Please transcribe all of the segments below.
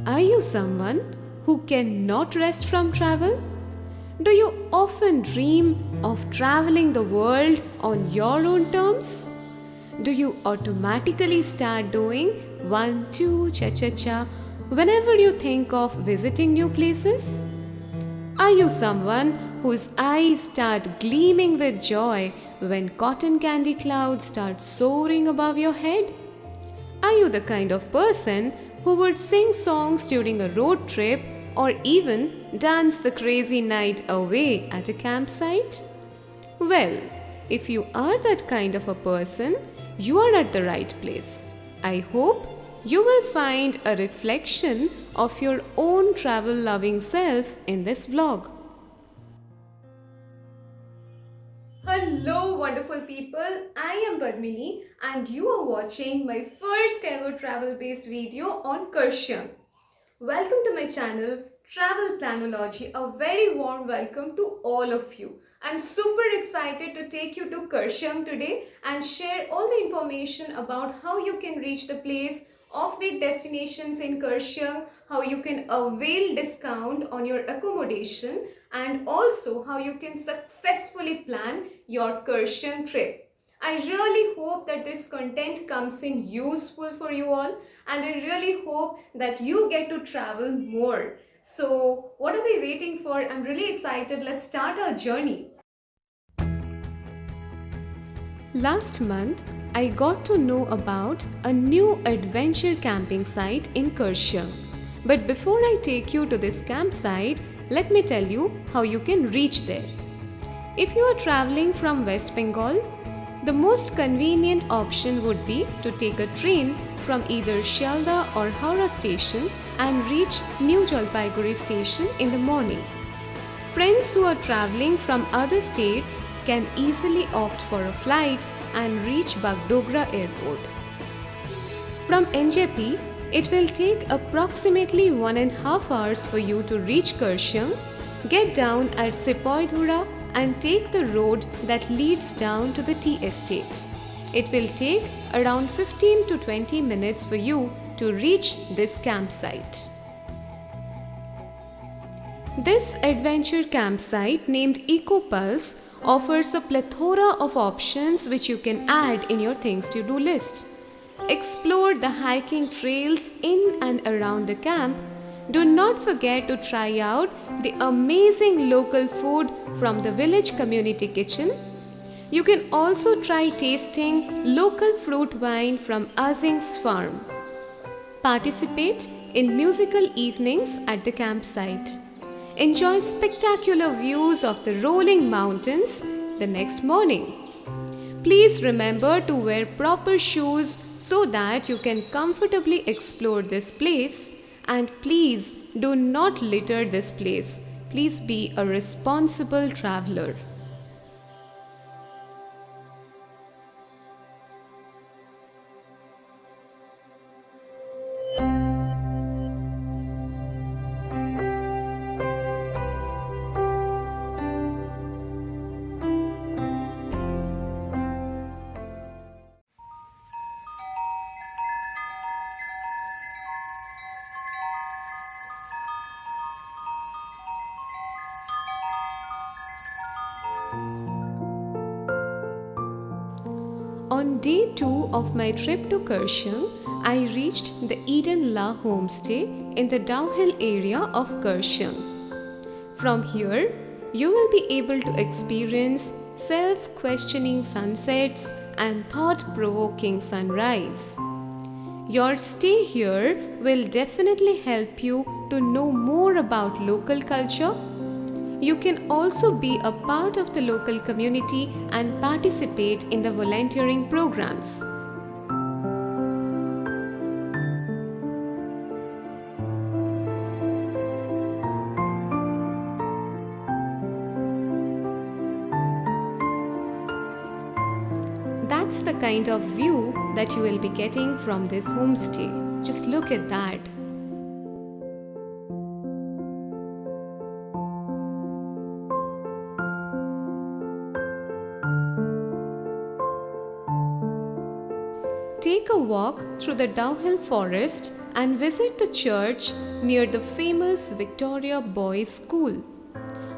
Are you someone who cannot rest from travel? Do you often dream of traveling the world on your own terms? Do you automatically start doing one, two, cha cha cha whenever you think of visiting new places? Are you someone whose eyes start gleaming with joy when cotton candy clouds start soaring above your head? Are you the kind of person who would sing songs during a road trip or even dance the crazy night away at a campsite? Well, if you are that kind of a person, you are at the right place. I hope you will find a reflection of your own travel loving self in this vlog. Hello, wonderful people. I am Padmini, and you are watching my first ever travel based video on Kursham. Welcome to my channel Travel Planology. A very warm welcome to all of you. I'm super excited to take you to Kursham today and share all the information about how you can reach the place, off-beat destinations in Kursham, how you can avail discount on your accommodation, and also how you can successfully plan your Kursham trip. I really hope that this content comes in useful for you all, and I really hope that you get to travel more. So what are we waiting for? I'm really excited. Let's start our journey. Last month, I got to know about a new adventure camping site in Kursham. But before I take you to this campsite, let me tell you how you can reach there. If you are traveling from West Bengal, the most convenient option would be to take a train from either Shialda or Howrah station and reach New Jalpaiguri station in the morning. Friends who are traveling from other states can easily opt for a flight and reach Bagdogra airport. From NJP, it will take approximately 1.5 hours for you to reach Kursham, get down at Sepoydhura and take the road that leads down to the tea estate. It will take around 15 to 20 minutes for you to reach this campsite. This adventure campsite named EcoPulse offers a plethora of options which you can add in your things to do list. Explore the hiking trails in and around the camp. Do not forget to try out the amazing local food from the village community kitchen. You can also try tasting local fruit wine from Azing's farm. Participate in musical evenings at the campsite. Enjoy spectacular views of the rolling mountains the next morning. Please remember to wear proper shoes so that you can comfortably explore this place, and please do not litter this place. Please be a responsible traveler. On day 2 of my trip to Kursham, I reached the Eden La homestay in the downhill area of Kursham. From here, you will be able to experience self-questioning sunsets and thought-provoking sunrise. Your stay here will definitely help you to know more about local culture. You can also be a part of the local community and participate in the volunteering programs. That's the kind of view that you will be getting from this homestay. Just look at that. Take take a walk through the Dowhill Forest and visit the church near the famous Victoria Boys School.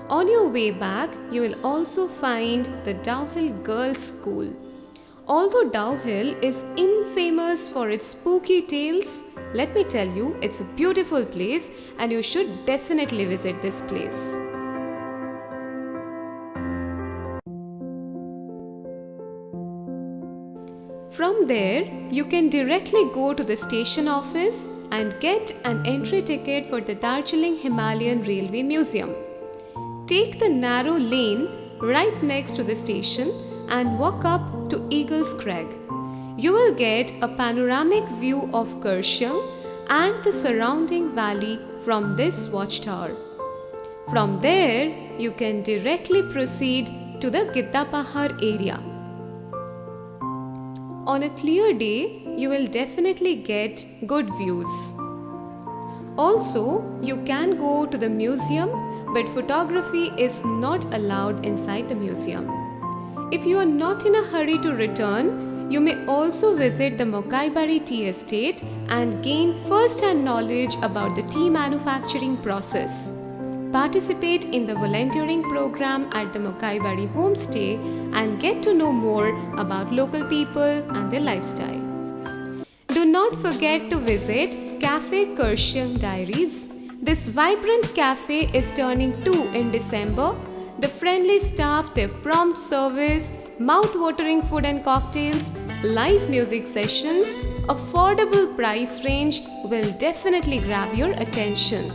On your way back, you will also find the Dowhill Girls School. Although Dowhill is infamous for its spooky tales, let me tell you, it's a beautiful place and you should definitely visit this place. From there, you can directly go to the station office and get an entry ticket for the Darjeeling Himalayan Railway Museum. Take the narrow lane right next to the station and walk up to Eagles Crag. You will get a panoramic view of Kersham and the surrounding valley from this watchtower. From there, you can directly proceed to the Giddapahar area. On a clear day, you will definitely get good views. Also, you can go to the museum, but photography is not allowed inside the museum. If you are not in a hurry to return, you may also visit the Mokaibari Tea Estate and gain first-hand knowledge about the tea manufacturing process. Participate in the volunteering program at the Mokaibari Homestay and get to know more about local people and their lifestyle. Do not forget to visit Cafe Kersham Diaries. This vibrant cafe is turning 2 in December. The friendly staff, their prompt service, mouth-watering food and cocktails, live music sessions, affordable price range will definitely grab your attention.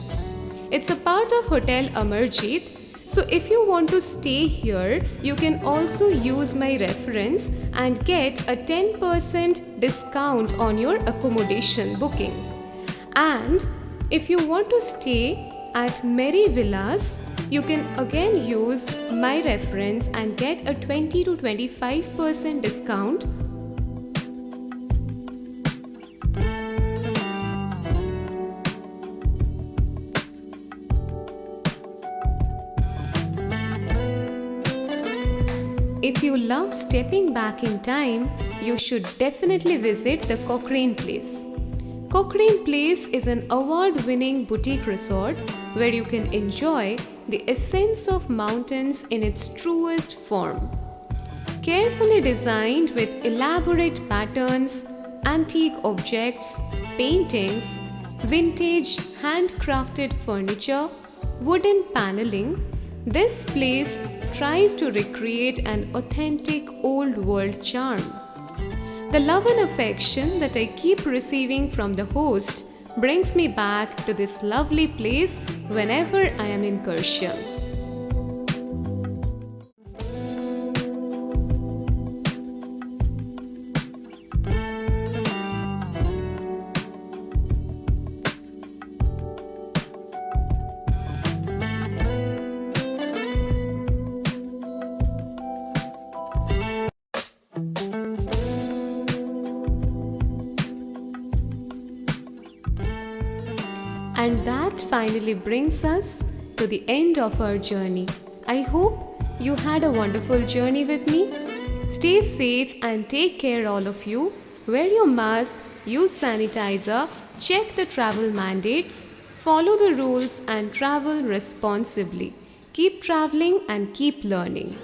It's a part of Hotel Amarjeet, so if you want to stay here, you can also use my reference and get a 10% discount on your accommodation booking. And if you want to stay at Merry Villas, you can again use my reference and get a 20 to 25% discount. If you love stepping back in time, you should definitely visit the Cochrane Place. Cochrane Place is an award-winning boutique resort where you can enjoy the essence of mountains in its truest form. Carefully designed with elaborate patterns, antique objects, paintings, vintage handcrafted furniture, wooden paneling, this place tries to recreate an authentic old world charm. The love and affection that I keep receiving from the host brings me back to this lovely place whenever I am in Kersham. And that finally brings us to the end of our journey. I hope you had a wonderful journey with me. Stay safe and take care, all of you. Wear your mask, use sanitizer, check the travel mandates, follow the rules and travel responsibly. Keep traveling and keep learning.